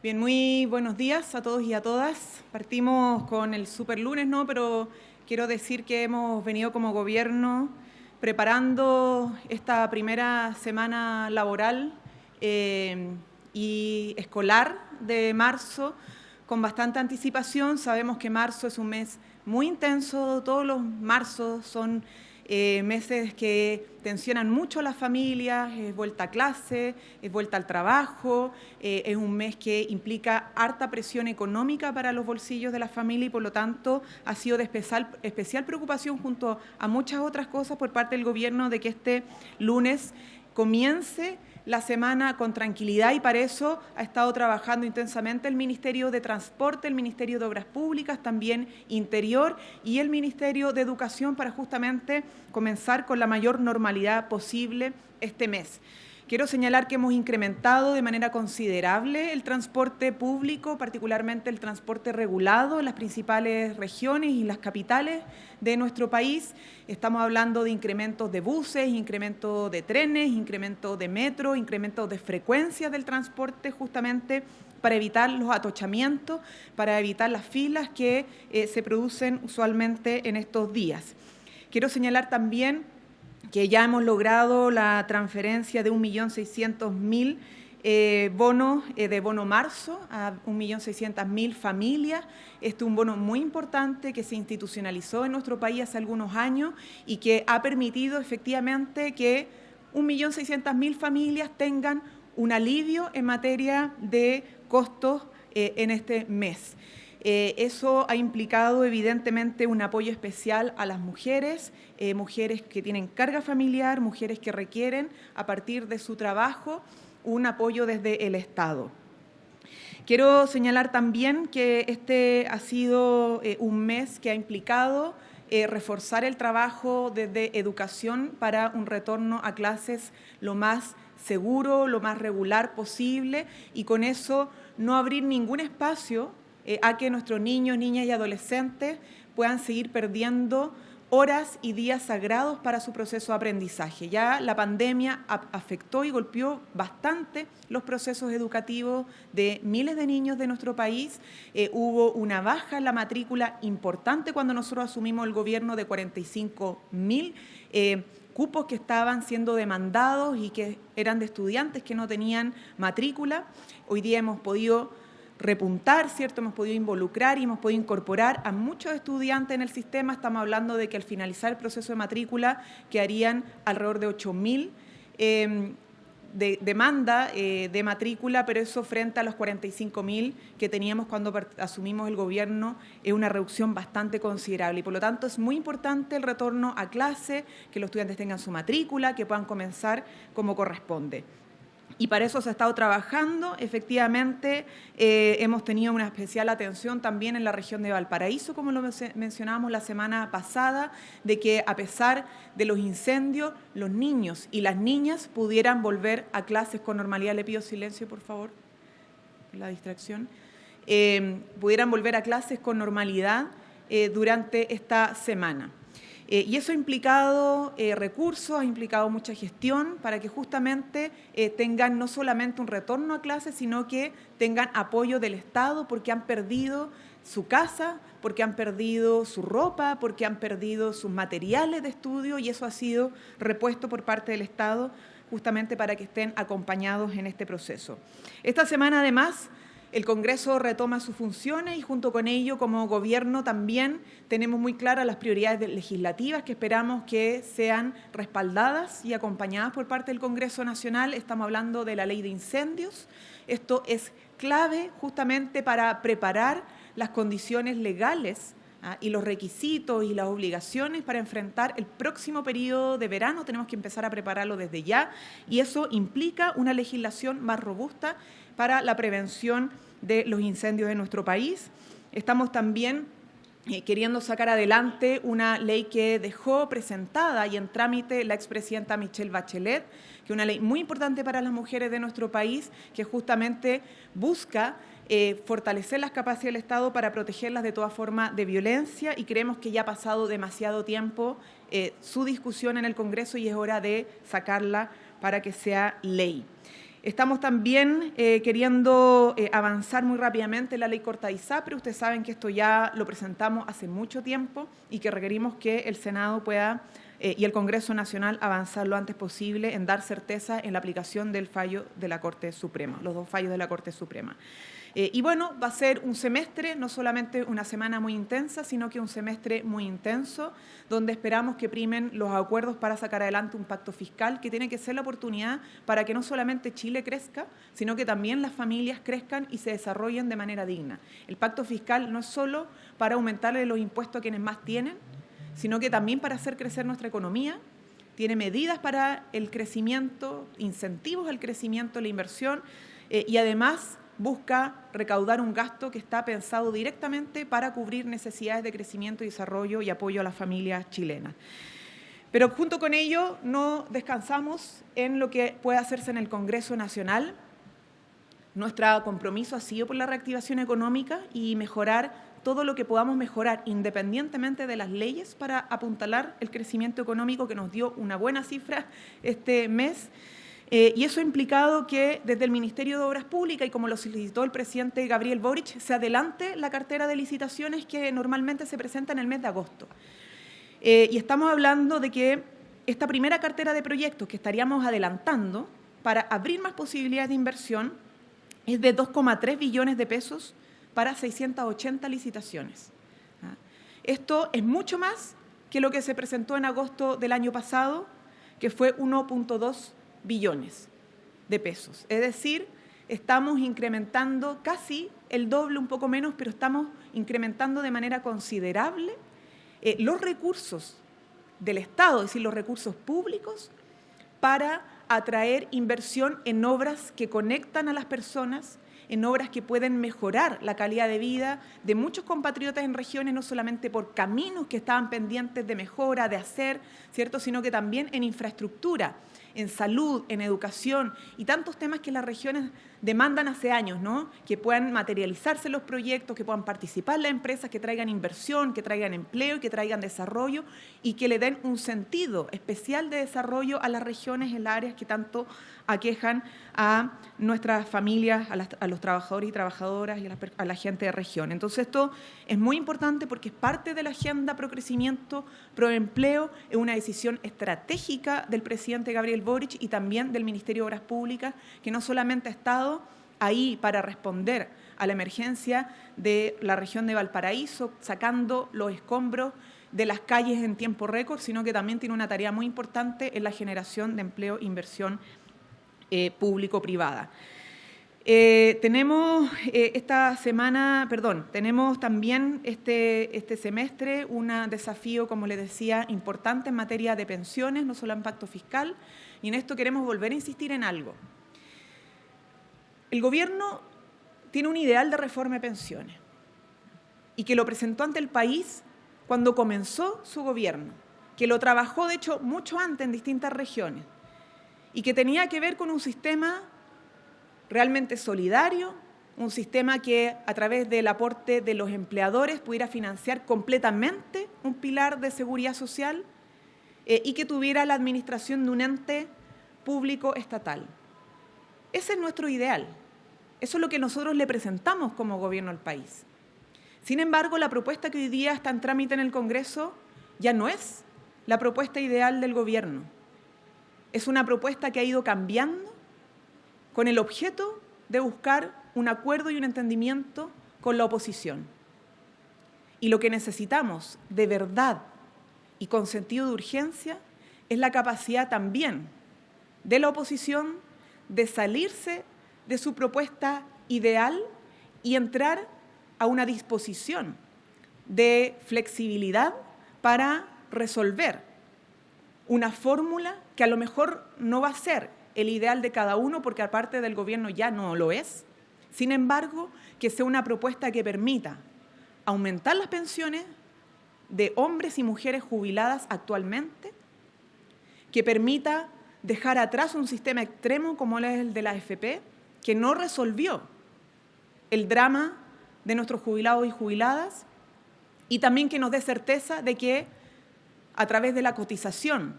Bien, muy buenos días a todos y a todas. Partimos con el superlunes, ¿no? Pero quiero decir que hemos venido como gobierno preparando esta primera semana laboral y escolar de marzo con bastante anticipación. Sabemos que marzo es un mes muy intenso, todos los marzos son meses que tensionan mucho a las familias, es vuelta a clase, es vuelta al trabajo, es un mes que implica harta presión económica para los bolsillos de las familias y por lo tanto ha sido de especial preocupación junto a muchas otras cosas por parte del gobierno de que este lunes comience la semana con tranquilidad y para eso ha estado trabajando intensamente el Ministerio de Transporte, el Ministerio de Obras Públicas, también Interior y el Ministerio de Educación para justamente comenzar con la mayor normalidad posible este mes. Quiero señalar que hemos incrementado de manera considerable el transporte público, particularmente el transporte regulado en las principales regiones y las capitales de nuestro país. Estamos hablando de incrementos de buses, incrementos de trenes, incrementos de metro, incrementos de frecuencias del transporte justamente para evitar los atochamientos, para evitar las filas que se producen usualmente en estos días. Quiero señalar también que ya hemos logrado la transferencia de 1.600.000 bonos de bono marzo a 1.600.000 familias. Este es un bono muy importante que se institucionalizó en nuestro país hace algunos años y que ha permitido efectivamente que 1.600.000 familias tengan un alivio en materia de costos en este mes. Eso ha implicado evidentemente un apoyo especial a las mujeres, mujeres que tienen carga familiar, mujeres que requieren a partir de su trabajo un apoyo desde el Estado. Quiero señalar también que este ha sido un mes que ha implicado reforzar el trabajo desde educación para un retorno a clases lo más seguro, lo más regular posible y con eso no abrir ningún espacio a que nuestros niños, niñas y adolescentes puedan seguir perdiendo horas y días sagrados para su proceso de aprendizaje. Ya la pandemia afectó y golpeó bastante los procesos educativos de miles de niños de nuestro país. Hubo una baja en la matrícula importante cuando nosotros asumimos el gobierno de 45.000 cupos que estaban siendo demandados y que eran de estudiantes que no tenían matrícula. Hoy día hemos podido repuntar, ¿cierto? Hemos podido involucrar y hemos podido incorporar a muchos estudiantes en el sistema. Estamos hablando de que al finalizar el proceso de matrícula quedarían alrededor de 8.000 de demanda de matrícula, pero eso frente a los 45.000 que teníamos cuando asumimos el gobierno es una reducción bastante considerable y por lo tanto es muy importante el retorno a clase, que los estudiantes tengan su matrícula, que puedan comenzar como corresponde. Y para eso se ha estado trabajando. Efectivamente, hemos tenido una especial atención también en la región de Valparaíso, como lo mencionábamos la semana pasada, de que a pesar de los incendios, los niños y las niñas pudieran volver a clases con normalidad. Le pido silencio, por favor, la distracción. Pudieran volver a clases con normalidad durante esta semana. Y eso ha implicado recursos, ha implicado mucha gestión para que justamente tengan no solamente un retorno a clases, sino que tengan apoyo del Estado porque han perdido su casa, porque han perdido su ropa, porque han perdido sus materiales de estudio y eso ha sido repuesto por parte del Estado justamente para que estén acompañados en este proceso. Esta semana además el Congreso retoma sus funciones y junto con ello, como gobierno, también tenemos muy claras las prioridades legislativas que esperamos que sean respaldadas y acompañadas por parte del Congreso Nacional. Estamos hablando de la Ley de Incendios. Esto es clave justamente para preparar las condiciones legales y los requisitos y las obligaciones para enfrentar el próximo periodo de verano. Tenemos que empezar a prepararlo desde ya y eso implica una legislación más robusta para la prevención de los incendios en nuestro país. Estamos también queriendo sacar adelante una ley que dejó presentada y en trámite la expresidenta Michelle Bachelet, que es una ley muy importante para las mujeres de nuestro país, que justamente busca fortalecer las capacidades del Estado para protegerlas de toda forma de violencia y creemos que ya ha pasado demasiado tiempo su discusión en el Congreso y es hora de sacarla para que sea ley. Estamos también queriendo avanzar muy rápidamente en la ley corta ISAPRE. Ustedes saben que esto ya lo presentamos hace mucho tiempo y que requerimos que el Senado pueda y el Congreso Nacional avanzar lo antes posible en dar certeza en la aplicación del fallo de la Corte Suprema, los 2 fallos de la Corte Suprema. Y bueno, va a ser un semestre, no solamente una semana muy intensa, sino que un semestre muy intenso, donde esperamos que primen los acuerdos para sacar adelante un pacto fiscal que tiene que ser la oportunidad para que no solamente Chile crezca, sino que también las familias crezcan y se desarrollen de manera digna. El pacto fiscal no es solo para aumentarle los impuestos a quienes más tienen, sino que también para hacer crecer nuestra economía. Tiene medidas para el crecimiento, incentivos al crecimiento, la inversión y además busca recaudar un gasto que está pensado directamente para cubrir necesidades de crecimiento y desarrollo y apoyo a las familias chilenas. Pero junto con ello no descansamos en lo que puede hacerse en el Congreso Nacional. Nuestro compromiso ha sido por la reactivación económica y mejorar todo lo que podamos mejorar independientemente de las leyes para apuntalar el crecimiento económico que nos dio una buena cifra este mes. Y eso ha implicado que desde el Ministerio de Obras Públicas, y como lo solicitó el presidente Gabriel Boric, se adelante la cartera de licitaciones que normalmente se presenta en el mes de agosto. Y estamos hablando de que esta primera cartera de proyectos que estaríamos adelantando para abrir más posibilidades de inversión es de 2,3 billones de pesos para 680 licitaciones. Esto es mucho más que lo que se presentó en agosto del año pasado, que fue 1,2 billones de pesos. Es decir, estamos incrementando casi el doble, un poco menos, pero estamos incrementando de manera considerable los recursos del Estado, es decir, los recursos públicos, para atraer inversión en obras que conectan a las personas, en obras que pueden mejorar la calidad de vida de muchos compatriotas en regiones, no solamente por caminos que estaban pendientes de mejora, de hacer, ¿cierto?, sino que también en infraestructura, en salud, en educación y tantos temas que las regiones demandan hace años, ¿no? Que puedan materializarse los proyectos, que puedan participar las empresas, que traigan inversión, que traigan empleo y que traigan desarrollo y que le den un sentido especial de desarrollo a las regiones en las áreas que tanto aquejan a nuestras familias, a los trabajadores y trabajadoras y a la gente de región. Entonces esto es muy importante porque es parte de la agenda pro crecimiento, pro empleo, es una decisión estratégica del presidente Gabriel Boric y también del Ministerio de Obras Públicas, que no solamente ha estado ahí para responder a la emergencia de la región de Valparaíso, sacando los escombros de las calles en tiempo récord, sino que también tiene una tarea muy importante en la generación de empleo e inversión público-privada. Tenemos tenemos también este semestre un desafío, como les decía, importante en materia de pensiones, no solo en pacto fiscal, y en esto queremos volver a insistir en algo. El gobierno tiene un ideal de reforma de pensiones y que lo presentó ante el país cuando comenzó su gobierno, que lo trabajó, de hecho, mucho antes en distintas regiones y que tenía que ver con un sistema realmente solidario, un sistema que a través del aporte de los empleadores pudiera financiar completamente un pilar de seguridad social y que tuviera la administración de un ente público estatal. Ese es nuestro ideal. Eso es lo que nosotros le presentamos como gobierno al país. Sin embargo, la propuesta que hoy día está en trámite en el Congreso ya no es la propuesta ideal del gobierno. Es una propuesta que ha ido cambiando con el objeto de buscar un acuerdo y un entendimiento con la oposición. Y lo que necesitamos de verdad y con sentido de urgencia es la capacidad también de la oposición de salirse de su propuesta ideal y entrar a una disposición de flexibilidad para resolver una fórmula que a lo mejor no va a ser el ideal de cada uno, porque aparte del gobierno ya no lo es. Sin embargo, que sea una propuesta que permita aumentar las pensiones de hombres y mujeres jubiladas actualmente, que permita dejar atrás un sistema extremo como es el de la AFP, que no resolvió el drama de nuestros jubilados y jubiladas, y también que nos dé certeza de que a través de la cotización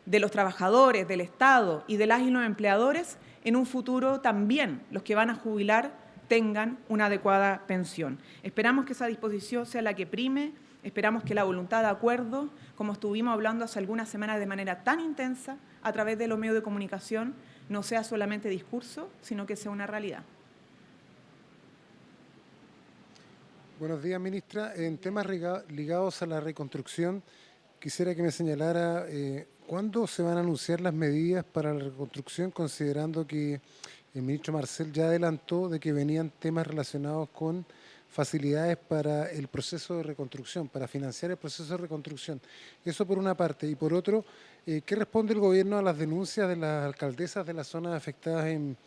de los trabajadores, del Estado y de las y los empleadores, en un futuro también los que van a jubilar tengan una adecuada pensión. Esperamos que esa disposición sea la que prime, esperamos que la voluntad de acuerdo, como estuvimos hablando hace algunas semanas de manera tan intensa a través de los medios de comunicación, no sea solamente discurso, sino que sea una realidad. Buenos días, ministra. En temas ligados a la reconstrucción, quisiera que me señalara cuándo se van a anunciar las medidas para la reconstrucción, considerando que el ministro Marcel ya adelantó de que venían temas relacionados con facilidades para el proceso de reconstrucción, para financiar el proceso de reconstrucción. Eso por una parte. Y por otro, ¿qué responde el gobierno a las denuncias de las alcaldesas de las zonas afectadas en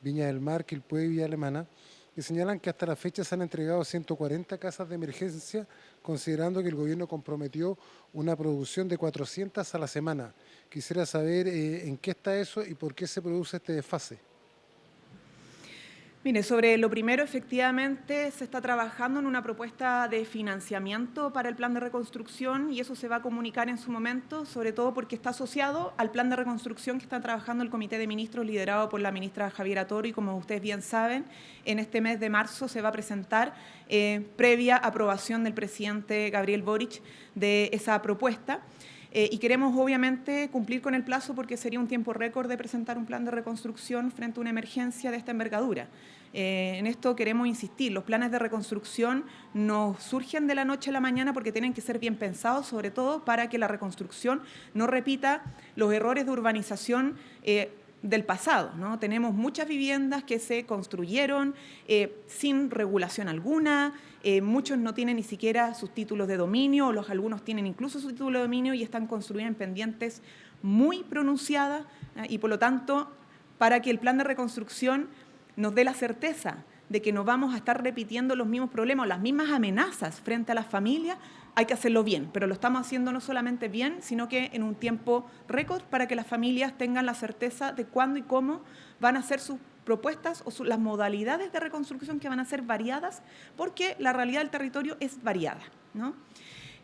Viña del Mar, Quilpué y Villa Alemana, que señalan que hasta la fecha se han entregado 140 casas de emergencia, considerando que el gobierno comprometió una producción de 400 a la semana? Quisiera saber en qué está eso y por qué se produce este desfase. Mire, sobre lo primero, efectivamente se está trabajando en una propuesta de financiamiento para el plan de reconstrucción y eso se va a comunicar en su momento, sobre todo porque está asociado al plan de reconstrucción que está trabajando el Comité de Ministros liderado por la ministra Javiera Toro y, como ustedes bien saben, en este mes de marzo se va a presentar previa aprobación del presidente Gabriel Boric de esa propuesta. Y queremos, obviamente, cumplir con el plazo porque sería un tiempo récord de presentar un plan de reconstrucción frente a una emergencia de esta envergadura. En esto queremos insistir, los planes de reconstrucción no surgen de la noche a la mañana porque tienen que ser bien pensados, sobre todo para que la reconstrucción no repita los errores de urbanización del pasado, ¿no? Tenemos muchas viviendas que se construyeron sin regulación alguna, muchos no tienen ni siquiera sus títulos de dominio, algunos tienen incluso su título de dominio y están construidas en pendientes muy pronunciadas y por lo tanto, para que el plan de reconstrucción nos dé la certeza de que no vamos a estar repitiendo los mismos problemas o las mismas amenazas frente a las familias, hay que hacerlo bien, pero lo estamos haciendo no solamente bien, sino que en un tiempo récord para que las familias tengan la certeza de cuándo y cómo van a ser sus propuestas o las modalidades de reconstrucción que van a ser variadas, porque la realidad del territorio es variada, ¿no?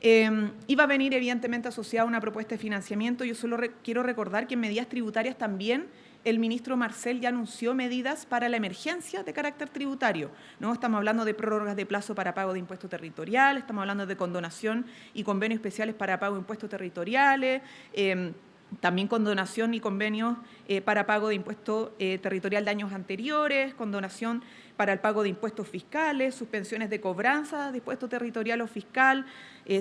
Y va a venir evidentemente asociada a una propuesta de financiamiento. Yo solo quiero recordar que en medidas tributarias también el ministro Marcel ya anunció medidas para la emergencia de carácter tributario, ¿no? Estamos hablando de prórrogas de plazo para pago de impuestos territoriales, estamos hablando de condonación y convenios especiales para pago de impuestos territoriales, también condonación y convenios para pago de impuesto territorial de años anteriores, condonación para el pago de impuestos fiscales, suspensiones de cobranza de impuesto territorial o fiscal,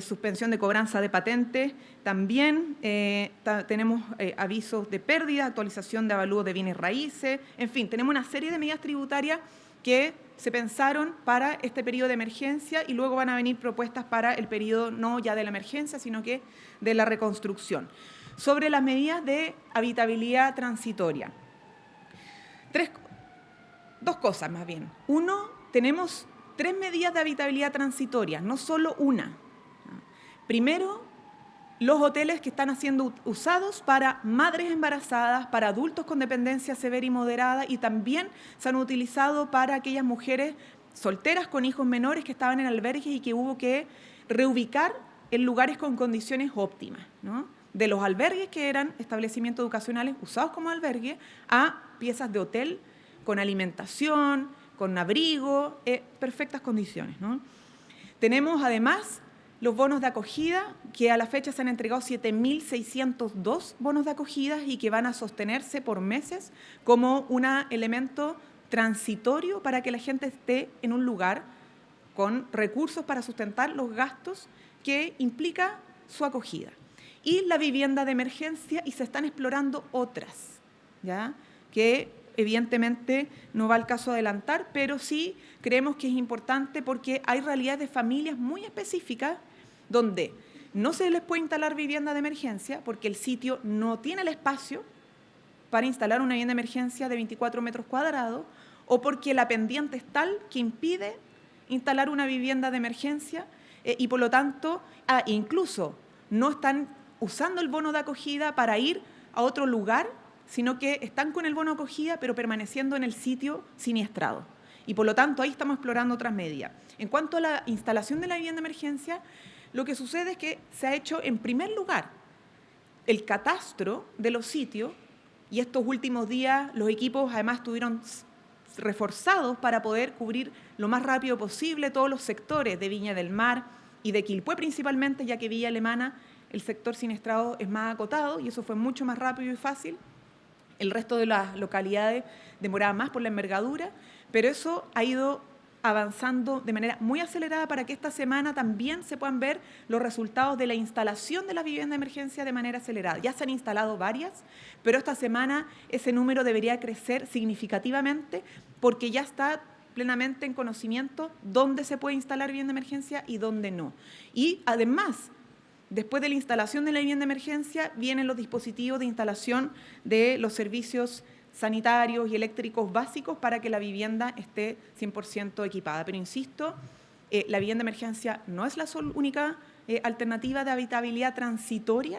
suspensión de cobranza de patentes. También tenemos avisos de pérdida, actualización de avalúo de bienes raíces. En fin, tenemos una serie de medidas tributarias que se pensaron para este periodo de emergencia y luego van a venir propuestas para el periodo no ya de la emergencia, sino que de la reconstrucción. Sobre las medidas de habitabilidad transitoria. Dos cosas más bien. Uno, tenemos 3 medidas de habitabilidad transitoria, no solo una. Primero, los hoteles que están siendo usados para madres embarazadas, para adultos con dependencia severa y moderada y también se han utilizado para aquellas mujeres solteras con hijos menores que estaban en albergues y que hubo que reubicar en lugares con condiciones óptimas, ¿no? De los albergues que eran establecimientos educacionales usados como albergue a piezas de hotel con alimentación, con abrigo, perfectas condiciones, ¿no? Tenemos además los bonos de acogida, que a la fecha se han entregado 7.602 bonos de acogida y que van a sostenerse por meses como un elemento transitorio para que la gente esté en un lugar con recursos para sustentar los gastos que implica su acogida. Y la vivienda de emergencia, y se están explorando otras, ¿ya? Que evidentemente no va al caso adelantar, pero sí creemos que es importante porque hay realidades de familias muy específicas donde no se les puede instalar vivienda de emergencia porque el sitio no tiene el espacio para instalar una vivienda de emergencia de 24 metros cuadrados o porque la pendiente es tal que impide instalar una vivienda de emergencia y por lo tanto incluso no están usando el bono de acogida para ir a otro lugar, sino que están con el bono de acogida pero permaneciendo en el sitio siniestrado. Y por lo tanto ahí estamos explorando otras medidas. En cuanto a la instalación de la vivienda de emergencia, lo que sucede es que se ha hecho en primer lugar el catastro de los sitios, y estos últimos días los equipos además estuvieron reforzados para poder cubrir lo más rápido posible todos los sectores de Viña del Mar y de Quilpué principalmente, ya que Villa Alemana el sector siniestrado es más acotado y eso fue mucho más rápido y fácil. El resto de las localidades demoraba más por la envergadura, pero eso ha ido avanzando de manera muy acelerada para que esta semana también se puedan ver los resultados de la instalación de la vivienda de emergencia de manera acelerada. Ya se han instalado varias, pero esta semana ese número debería crecer significativamente porque ya está plenamente en conocimiento dónde se puede instalar vivienda de emergencia y dónde no. Y además, después de la instalación de la vivienda de emergencia, vienen los dispositivos de instalación de los servicios sanitarios y eléctricos básicos para que la vivienda esté 100% equipada. Pero insisto, la vivienda de emergencia no es la única alternativa de habitabilidad transitoria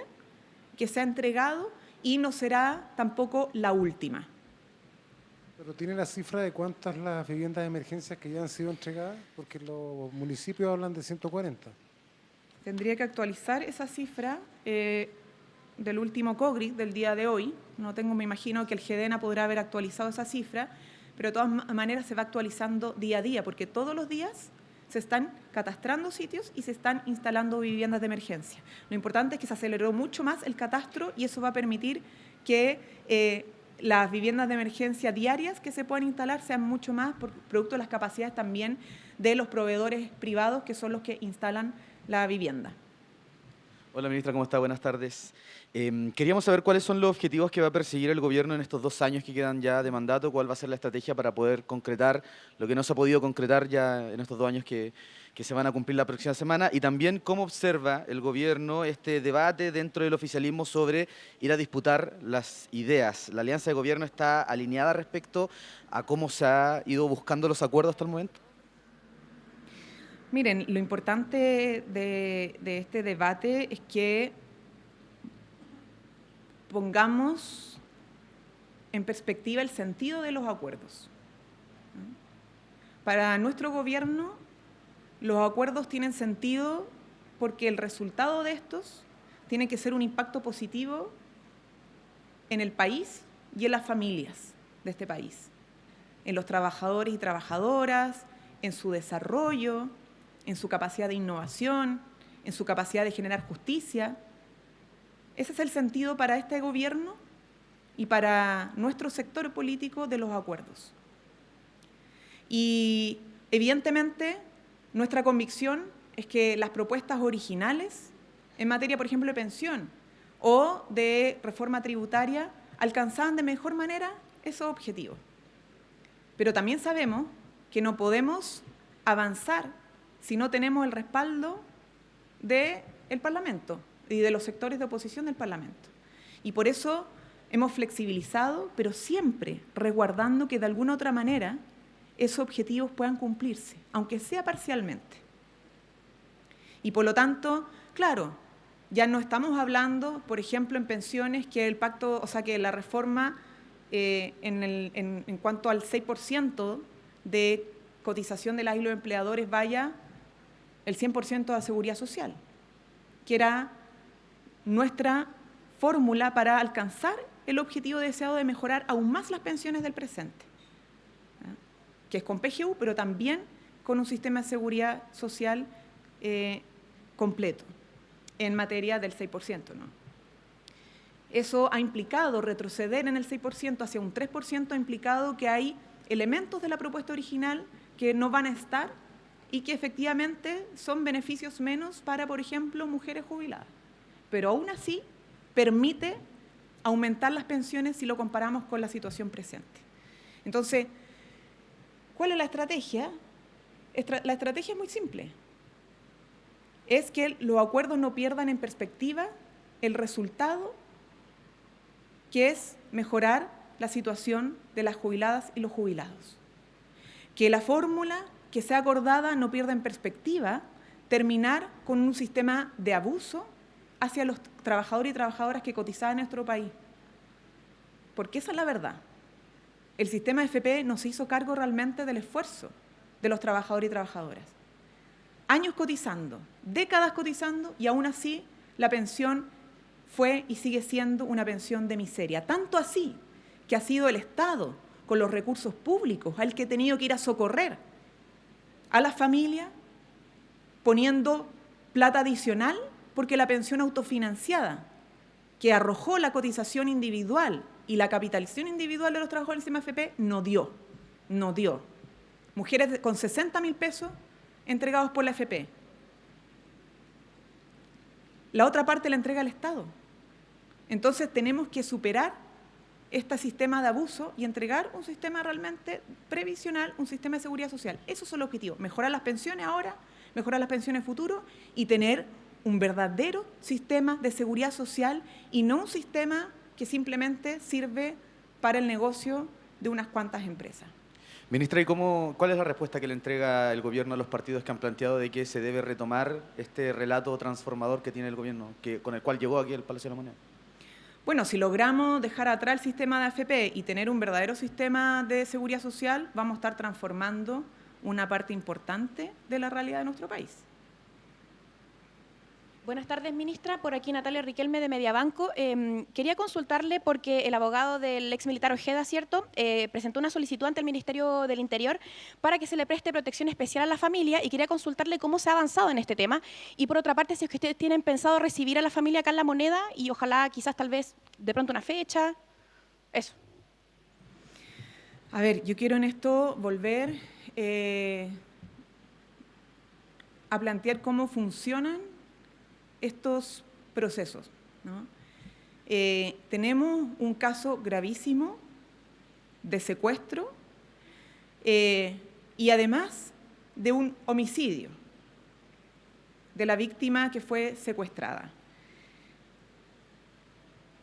que se ha entregado y no será tampoco la última. ¿Pero tiene la cifra de cuántas las viviendas de emergencia que ya han sido entregadas? Porque los municipios hablan de 140. Tendría que actualizar esa cifra del último COGRI del día de hoy. No tengo, me imagino que el GEDENA podrá haber actualizado esa cifra, pero de todas maneras se va actualizando día a día, porque todos los días se están catastrando sitios y se están instalando viviendas de emergencia. Lo importante es que se aceleró mucho más el catastro y eso va a permitir que las viviendas de emergencia diarias que se puedan instalar sean mucho más, producto de las capacidades también de los proveedores privados que son los que instalan la vivienda. Hola, ministra, ¿cómo está? Buenas tardes. Queríamos saber cuáles son los objetivos que va a perseguir el gobierno en estos 2 años que quedan ya de mandato, cuál va a ser la estrategia para poder concretar lo que no se ha podido concretar ya en estos 2 años que se van a cumplir la próxima semana, y también cómo observa el gobierno este debate dentro del oficialismo sobre ir a disputar las ideas. ¿La alianza de gobierno está alineada respecto a cómo se ha ido buscando los acuerdos hasta el momento? Miren, lo importante de este debate es que pongamos en perspectiva el sentido de los acuerdos. Para nuestro gobierno, los acuerdos tienen sentido porque el resultado de estos tiene que ser un impacto positivo en el país y en las familias de este país, en los trabajadores y trabajadoras, en su desarrollo, en su capacidad de innovación, en su capacidad de generar justicia. Ese es el sentido para este gobierno y para nuestro sector político de los acuerdos. Y evidentemente nuestra convicción es que las propuestas originales en materia, por ejemplo, de pensión o de reforma tributaria alcanzaban de mejor manera esos objetivos. Pero también sabemos que no podemos avanzar si no tenemos el respaldo del Parlamento y de los sectores de oposición del Parlamento. Y por eso hemos flexibilizado, pero siempre resguardando que de alguna otra manera esos objetivos puedan cumplirse, aunque sea parcialmente. Y por lo tanto, claro, ya no estamos hablando, por ejemplo, en pensiones, que el pacto, o sea, que la reforma en cuanto al 6% de cotización de las y los empleadores vaya el 100% a seguridad social, que era nuestra fórmula para alcanzar el objetivo deseado de mejorar aún más las pensiones del presente, que es con PGU, pero también con un sistema de seguridad social completo en materia del 6%, ¿no? Eso ha implicado retroceder en el 6% hacia un 3%, ha implicado que hay elementos de la propuesta original que no van a estar y que efectivamente son beneficios menos para, por ejemplo, mujeres jubiladas. Pero aún así permite aumentar las pensiones si lo comparamos con la situación presente. Entonces, ¿cuál es la estrategia? La estrategia es muy simple. Es que los acuerdos no pierdan en perspectiva el resultado, que es mejorar la situación de las jubiladas y los jubilados. Que la fórmula que sea acordada no pierda en perspectiva terminar con un sistema de abuso hacia los trabajadores y trabajadoras que cotizaban en nuestro país. Porque esa es la verdad. El sistema de FP no se hizo cargo realmente del esfuerzo de los trabajadores y trabajadoras. Años cotizando, décadas cotizando, y aún así la pensión fue y sigue siendo una pensión de miseria. Tanto así que ha sido el Estado, con los recursos públicos, al que ha tenido que ir a socorrer a las familias, poniendo plata adicional, porque la pensión autofinanciada, que arrojó la cotización individual y la capitalización individual de los trabajadores del CMFP, no dio. Mujeres con 60.000 pesos entregados por la AFP. La otra parte la entrega el Estado. Entonces tenemos que superar este sistema de abuso y entregar un sistema realmente previsional, un sistema de seguridad social. Esos son los objetivos. Mejorar las pensiones ahora, mejorar las pensiones futuro y tener un verdadero sistema de seguridad social y no un sistema que simplemente sirve para el negocio de unas cuantas empresas. Ministra, ¿y cuál es la respuesta que le entrega el gobierno a los partidos que han planteado de que se debe retomar este relato transformador que tiene el gobierno, con el cual llegó aquí al Palacio de la Moneda? Bueno, si logramos dejar atrás el sistema de AFP y tener un verdadero sistema de seguridad social, vamos a estar transformando una parte importante de la realidad de nuestro país. Buenas tardes, ministra. Por aquí Natalia Riquelme de Mediabanco. Quería consultarle porque el abogado del ex militar Ojeda, ¿cierto?, presentó una solicitud ante el Ministerio del Interior para que se le preste protección especial a la familia y quería consultarle cómo se ha avanzado en este tema. Y por otra parte, si es que ustedes tienen pensado recibir a la familia acá en La Moneda y ojalá quizás tal vez de pronto una fecha. Eso. A ver, yo quiero en esto volver a plantear cómo funcionan estos procesos, ¿no? Tenemos un caso gravísimo de secuestro y además de un homicidio de la víctima que fue secuestrada.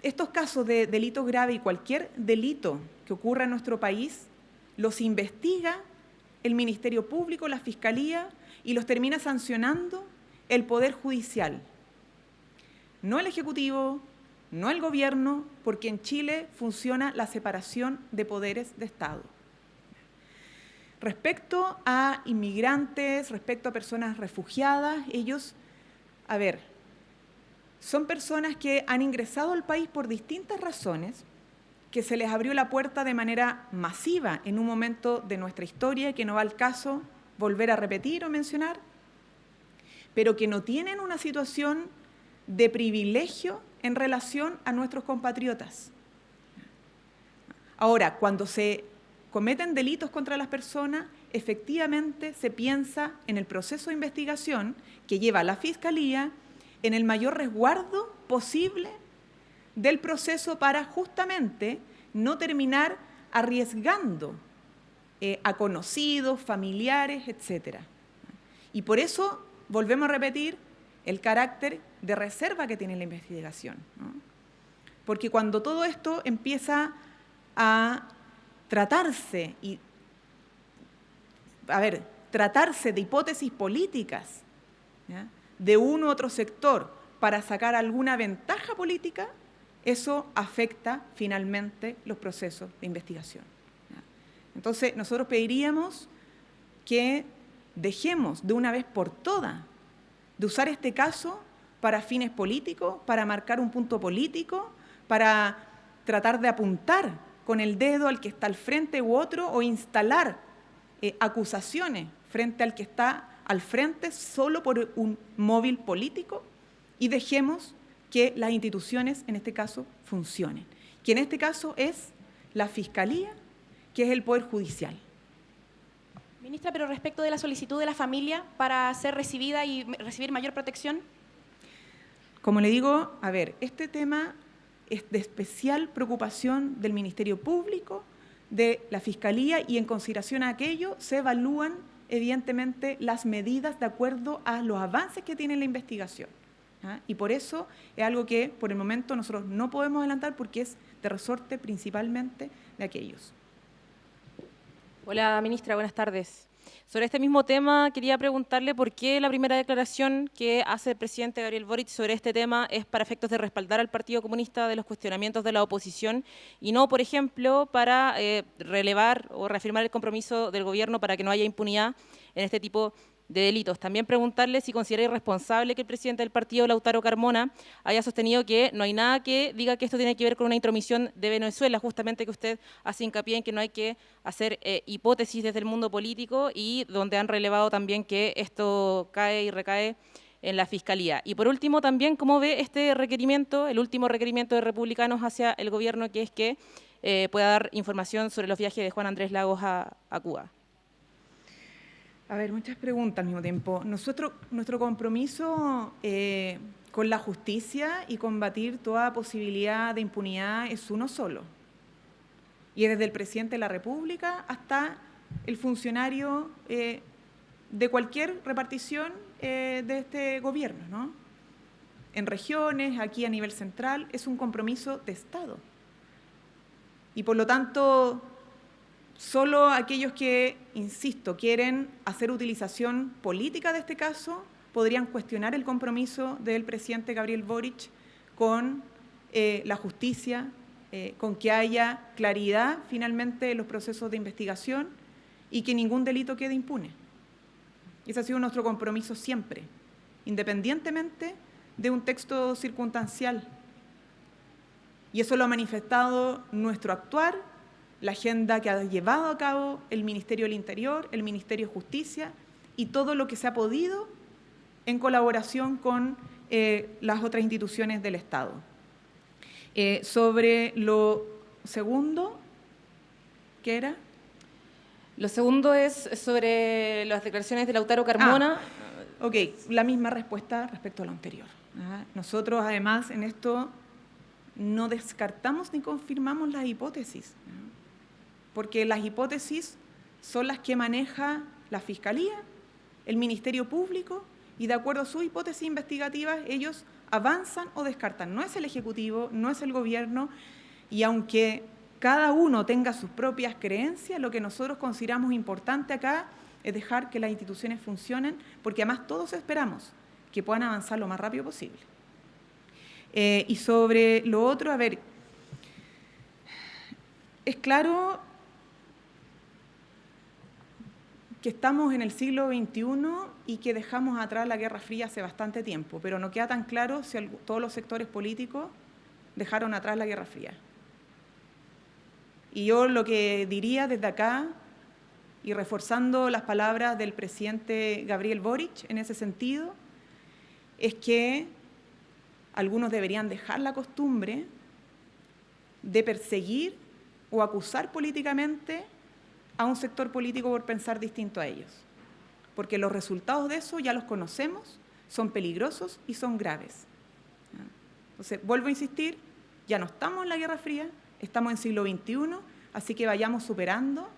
Estos casos de delito grave y cualquier delito que ocurra en nuestro país los investiga el Ministerio Público, la Fiscalía y los termina sancionando el Poder Judicial. No el Ejecutivo, no el Gobierno, porque en Chile funciona la separación de poderes de Estado. Respecto a inmigrantes, respecto a personas refugiadas, ellos, son personas que han ingresado al país por distintas razones, que se les abrió la puerta de manera masiva en un momento de nuestra historia que no va al caso volver a repetir o mencionar, pero que no tienen una situación de privilegio en relación a nuestros compatriotas. Ahora, cuando se cometen delitos contra las personas, efectivamente se piensa en el proceso de investigación que lleva la Fiscalía en el mayor resguardo posible del proceso para justamente no terminar arriesgando a conocidos, familiares, etc. Y por eso volvemos a repetir el carácter de reserva que tiene la investigación, ¿no? Porque cuando todo esto empieza a tratarse de hipótesis políticas, ¿ya?, de uno u otro sector para sacar alguna ventaja política, eso afecta finalmente los procesos de investigación, ¿ya? Entonces, nosotros pediríamos que dejemos de una vez por todas de usar este caso para fines políticos, para marcar un punto político, para tratar de apuntar con el dedo al que está al frente u otro o instalar acusaciones frente al que está al frente solo por un móvil político y dejemos que las instituciones, en este caso, funcionen. Que en este caso es la Fiscalía, que es el Poder Judicial. Ministra, pero respecto de la solicitud de la familia para ser recibida y recibir mayor protección. Como le digo, este tema es de especial preocupación del Ministerio Público, de la Fiscalía y en consideración a aquello se evalúan evidentemente las medidas de acuerdo a los avances que tiene la investigación, ¿ah? Y por eso es algo que por el momento nosotros no podemos adelantar porque es de resorte principalmente de aquellos. Hola, ministra, buenas tardes. Sobre este mismo tema, quería preguntarle por qué la primera declaración que hace el presidente Gabriel Boric sobre este tema es para efectos de respaldar al Partido Comunista de los cuestionamientos de la oposición y no, por ejemplo, para relevar o reafirmar el compromiso del gobierno para que no haya impunidad en este tipo de delitos. También preguntarle si considera irresponsable que el presidente del partido, Lautaro Carmona, haya sostenido que no hay nada que diga que esto tiene que ver con una intromisión de Venezuela, justamente que usted hace hincapié en que no hay que hacer hipótesis desde el mundo político y donde han relevado también que esto cae y recae en la Fiscalía. Y por último también, ¿cómo ve este requerimiento, el último requerimiento de republicanos hacia el gobierno, que es que pueda dar información sobre los viajes de Juan Andrés Lagos a Cuba? A ver, muchas preguntas al mismo tiempo. Nuestro compromiso con la justicia y combatir toda posibilidad de impunidad es uno solo. Y es desde el presidente de la República hasta el funcionario de cualquier repartición de este gobierno, ¿no? En regiones, aquí a nivel central, es un compromiso de Estado. Y por lo tanto, solo aquellos que, insisto, quieren hacer utilización política de este caso, podrían cuestionar el compromiso del presidente Gabriel Boric con la justicia, con que haya claridad finalmente en los procesos de investigación y que ningún delito quede impune. Ese ha sido nuestro compromiso siempre, independientemente de un texto circunstancial. Y eso lo ha manifestado nuestro actuar, la agenda que ha llevado a cabo el Ministerio del Interior, el Ministerio de Justicia y todo lo que se ha podido en colaboración con las otras instituciones del Estado. Sobre lo segundo, ¿qué era? Lo segundo es sobre las declaraciones de Lautaro Carmona. Ok, la misma respuesta respecto a lo anterior. Nosotros, además, en esto no descartamos ni confirmamos las hipótesis, porque las hipótesis son las que maneja la Fiscalía, el Ministerio Público, y de acuerdo a sus hipótesis investigativas, ellos avanzan o descartan. No es el Ejecutivo, no es el Gobierno, y aunque cada uno tenga sus propias creencias, lo que nosotros consideramos importante acá es dejar que las instituciones funcionen, porque además todos esperamos que puedan avanzar lo más rápido posible. Y sobre lo otro, a ver, es claro que estamos en el siglo XXI y que dejamos atrás la Guerra Fría hace bastante tiempo, pero no queda tan claro si todos los sectores políticos dejaron atrás la Guerra Fría. Y yo lo que diría desde acá, y reforzando las palabras del presidente Gabriel Boric en ese sentido, es que algunos deberían dejar la costumbre de perseguir o acusar políticamente a un sector político por pensar distinto a ellos. Porque los resultados de eso ya los conocemos, son peligrosos y son graves. Entonces, vuelvo a insistir, ya no estamos en la Guerra Fría, estamos en siglo XXI, así que vayamos superando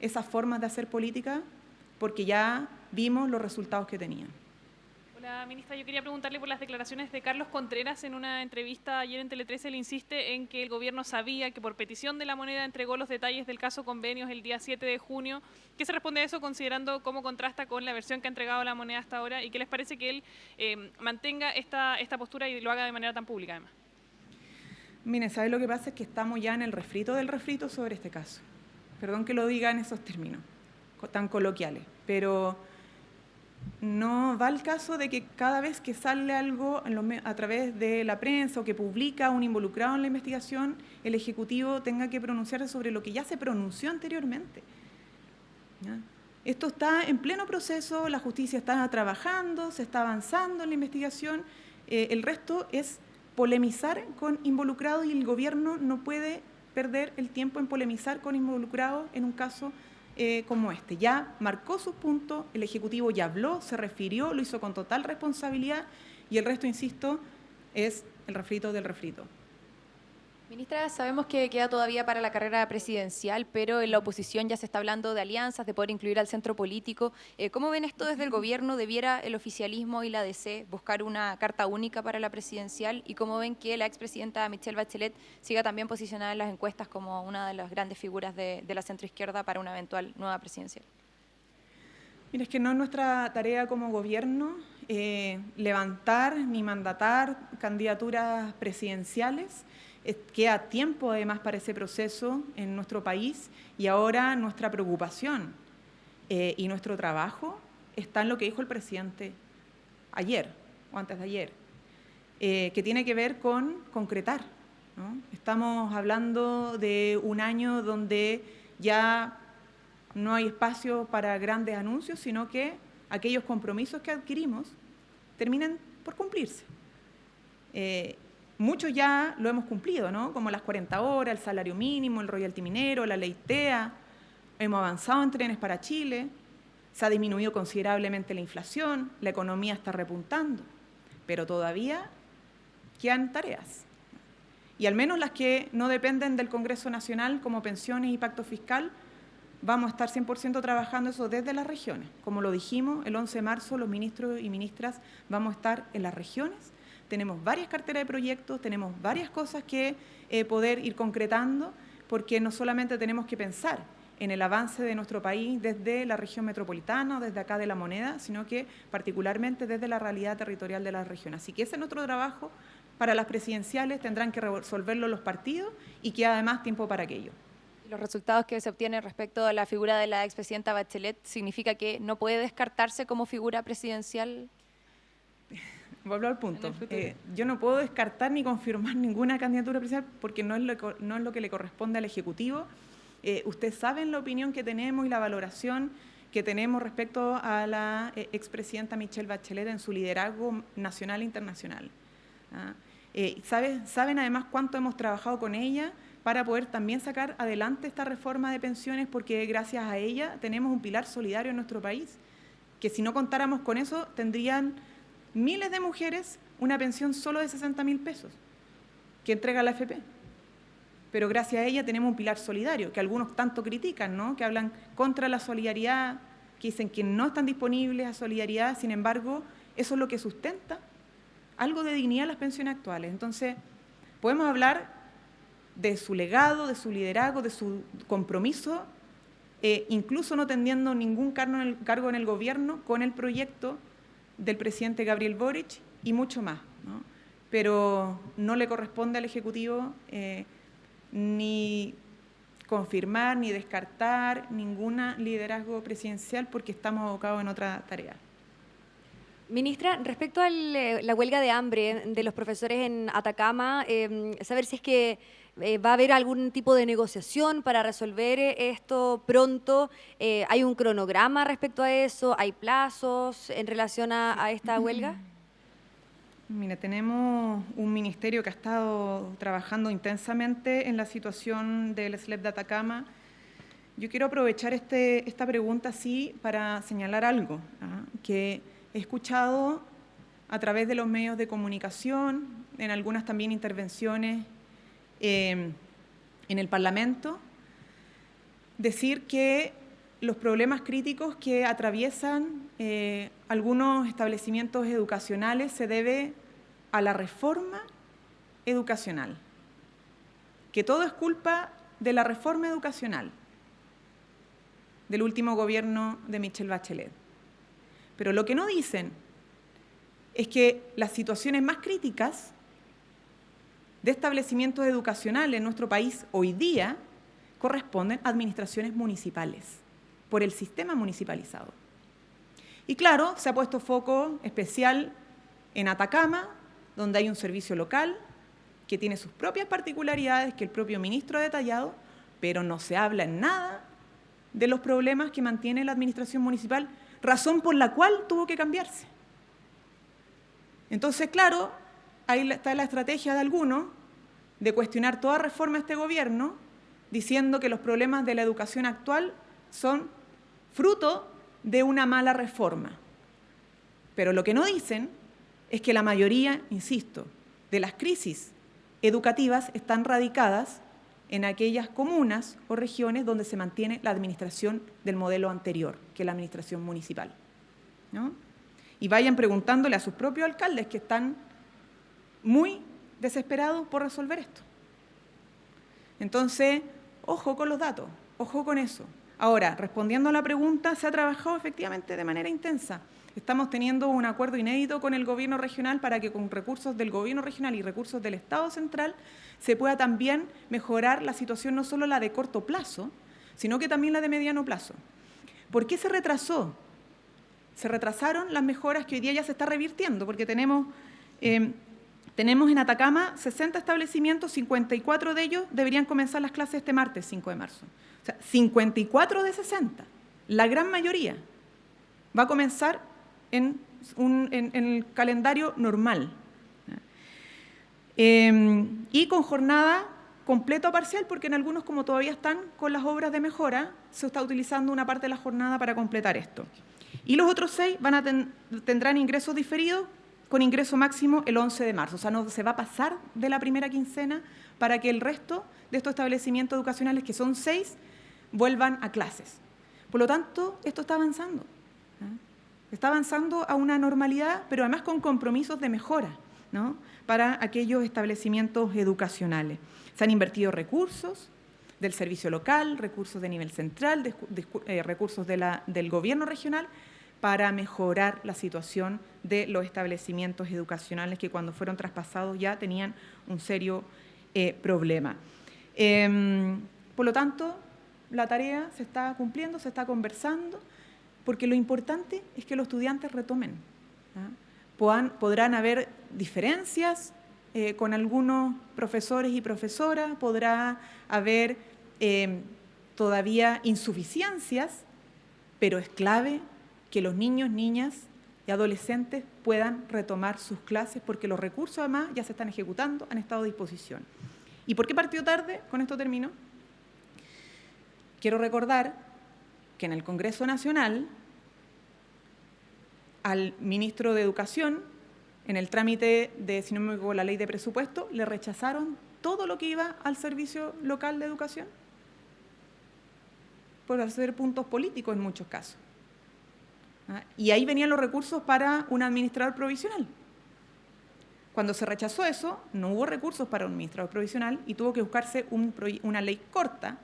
esas formas de hacer política porque ya vimos los resultados que tenían. Hola, ministra. Yo quería preguntarle por las declaraciones de Carlos Contreras. En una entrevista ayer en Tele 13, él insiste en que el gobierno sabía que por petición de la moneda entregó los detalles del caso Convenios el día 7 de junio. ¿Qué se responde a eso considerando cómo contrasta con la versión que ha entregado la moneda hasta ahora? ¿Y qué les parece que él mantenga esta postura y lo haga de manera tan pública además? Miren, ¿sabes lo que pasa? Es que estamos ya en el refrito del refrito sobre este caso. Perdón que lo diga en esos términos tan coloquiales, pero no va el caso de que cada vez que sale algo a través de la prensa o que publica un involucrado en la investigación, el Ejecutivo tenga que pronunciarse sobre lo que ya se pronunció anteriormente. ¿Ya? Esto está en pleno proceso, la justicia está trabajando, se está avanzando en la investigación, el resto es polemizar con involucrados y el gobierno no puede perder el tiempo en polemizar con involucrados en un caso como este. Ya marcó sus puntos, el Ejecutivo ya habló, se refirió, lo hizo con total responsabilidad y el resto, insisto, es el refrito del refrito. Ministra, sabemos que queda todavía para la carrera presidencial, pero en la oposición ya se está hablando de alianzas, de poder incluir al centro político. ¿Cómo ven esto desde el gobierno? ¿Debiera el oficialismo y la DC buscar una carta única para la presidencial? ¿Y cómo ven que la expresidenta Michelle Bachelet siga también posicionada en las encuestas como una de las grandes figuras de la centroizquierda para una eventual nueva presidencial? Mira, es que no es nuestra tarea como gobierno levantar ni mandatar candidaturas presidenciales. Queda tiempo además para ese proceso en nuestro país y ahora nuestra preocupación y nuestro trabajo está en lo que dijo el presidente ayer o antes de ayer, que tiene que ver con concretar, ¿no? Estamos hablando de un año donde ya no hay espacio para grandes anuncios, sino que aquellos compromisos que adquirimos terminan por cumplirse. Muchos ya lo hemos cumplido, ¿no? Como las 40 horas, el salario mínimo, el royalty minero, la ley TEA. Hemos avanzado en trenes para Chile, se ha disminuido considerablemente la inflación, la economía está repuntando, pero todavía quedan tareas. Y al menos las que no dependen del Congreso Nacional, como pensiones y pacto fiscal, vamos a estar 100% trabajando eso desde las regiones. Como lo dijimos, el 11 de marzo los ministros y ministras vamos a estar en las regiones. Tenemos varias carteras de proyectos, tenemos varias cosas que poder ir concretando, porque no solamente tenemos que pensar en el avance de nuestro país desde la región metropolitana, desde acá de La Moneda, sino que particularmente desde la realidad territorial de la región. Así que ese es nuestro trabajo. Para las presidenciales tendrán que resolverlo los partidos y queda además tiempo para aquello. Los resultados que se obtienen respecto a la figura de la expresidenta Bachelet, ¿significa que no puede descartarse como figura presidencial? Vuelvo al punto. Yo no puedo descartar ni confirmar ninguna candidatura presidencial porque no es lo que le corresponde al Ejecutivo. Ustedes saben la opinión que tenemos y la valoración que tenemos respecto a la expresidenta Michelle Bachelet en su liderazgo nacional e internacional. Saben además cuánto hemos trabajado con ella para poder también sacar adelante esta reforma de pensiones, porque gracias a ella tenemos un pilar solidario en nuestro país, que si no contáramos con eso tendrían miles de mujeres una pensión solo de 60.000 pesos que entrega la AFP. Pero gracias a ella tenemos un pilar solidario, que algunos tanto critican, ¿no? Que hablan contra la solidaridad, que dicen que no están disponibles a solidaridad, sin embargo, eso es lo que sustenta algo de dignidad a las pensiones actuales. Entonces, podemos hablar de su legado, de su liderazgo, de su compromiso, incluso no teniendo ningún cargo en el gobierno, con el proyecto del presidente Gabriel Boric y mucho más, ¿no? Pero no le corresponde al Ejecutivo ni confirmar ni descartar ningún liderazgo presidencial porque estamos abocados en otra tarea. Ministra, respecto a la huelga de hambre de los profesores en Atacama, saber si es que va a haber algún tipo de negociación para resolver esto pronto. ¿Hay un cronograma respecto a eso? ¿Hay plazos en relación a esta huelga? Mira, tenemos un ministerio que ha estado trabajando intensamente en la situación del SLEP de Atacama. Yo quiero aprovechar esta pregunta sí para señalar algo, que he escuchado a través de los medios de comunicación, en algunas también intervenciones en el Parlamento, decir que los problemas críticos que atraviesan algunos establecimientos educacionales se debe a la reforma educacional, que todo es culpa de la reforma educacional del último gobierno de Michelle Bachelet. Pero lo que no dicen es que las situaciones más críticas de establecimientos educacionales en nuestro país hoy día corresponden a administraciones municipales, por el sistema municipalizado. Y claro, se ha puesto foco especial en Atacama, donde hay un servicio local que tiene sus propias particularidades que el propio ministro ha detallado, pero no se habla en nada de los problemas que mantiene la administración municipal, razón por la cual tuvo que cambiarse. Entonces, claro, ahí está la estrategia de algunos de cuestionar toda reforma de este gobierno, diciendo que los problemas de la educación actual son fruto de una mala reforma. Pero lo que no dicen es que la mayoría, insisto, de las crisis educativas están radicadas en aquellas comunas o regiones donde se mantiene la administración del modelo anterior, que es la administración municipal, ¿no? Y vayan preguntándole a sus propios alcaldes que están muy desesperados por resolver esto. Entonces, ojo con los datos, ojo con eso. Ahora, respondiendo a la pregunta, se ha trabajado efectivamente de manera intensa. Estamos teniendo un acuerdo inédito con el gobierno regional para que con recursos del gobierno regional y recursos del Estado central se pueda también mejorar la situación, no solo la de corto plazo, sino que también la de mediano plazo. ¿Por qué se retrasó? se retrasaron las mejoras que hoy día ya se está revirtiendo, porque tenemos en Atacama 60 establecimientos, 54 de ellos deberían comenzar las clases este martes, 5 de marzo. O sea, 54 de 60, la gran mayoría, va a comenzar en el calendario normal. Y con jornada completa o parcial, porque en algunos, como todavía están con las obras de mejora, se está utilizando una parte de la jornada para completar esto. Y los otros 6 tendrán ingresos diferidos con ingreso máximo el 11 de marzo. O sea, no se va a pasar de la primera quincena para que el resto de estos establecimientos educacionales, que son 6, vuelvan a clases. Por lo tanto, esto está avanzando. Está avanzando a una normalidad, pero además con compromisos de mejora, ¿no?, para aquellos establecimientos educacionales. Se han invertido recursos del servicio local, recursos de nivel central, recursos del gobierno regional, para mejorar la situación de los establecimientos educacionales que cuando fueron traspasados ya tenían un serio problema. Por lo tanto, la tarea se está cumpliendo, se está conversando, porque lo importante es que los estudiantes retomen. Podrán haber diferencias con algunos profesores y profesoras, podrá haber todavía insuficiencias, pero es clave que los niños, niñas y adolescentes puedan retomar sus clases, porque los recursos además ya se están ejecutando, han estado a disposición. ¿Y por qué partió tarde? Con esto termino. Quiero recordar que en el Congreso Nacional al ministro de Educación, en el trámite de, si no me equivoco, la ley de presupuesto, le rechazaron todo lo que iba al servicio local de educación por hacer puntos políticos en muchos casos. Y ahí venían los recursos para un administrador provisional. Cuando se rechazó eso, no hubo recursos para un administrador provisional y tuvo que buscarse una ley corta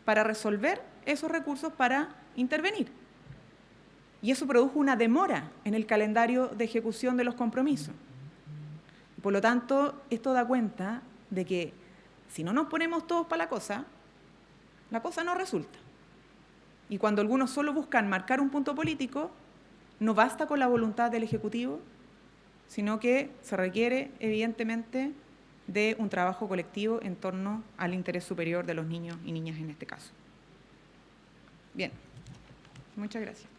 para resolver esos recursos para intervenir. Y eso produjo una demora en el calendario de ejecución de los compromisos. Por lo tanto, esto da cuenta de que si no nos ponemos todos para la cosa no resulta. Y cuando algunos solo buscan marcar un punto político, no basta con la voluntad del Ejecutivo, sino que se requiere, evidentemente, de un trabajo colectivo en torno al interés superior de los niños y niñas en este caso. Bien, muchas gracias.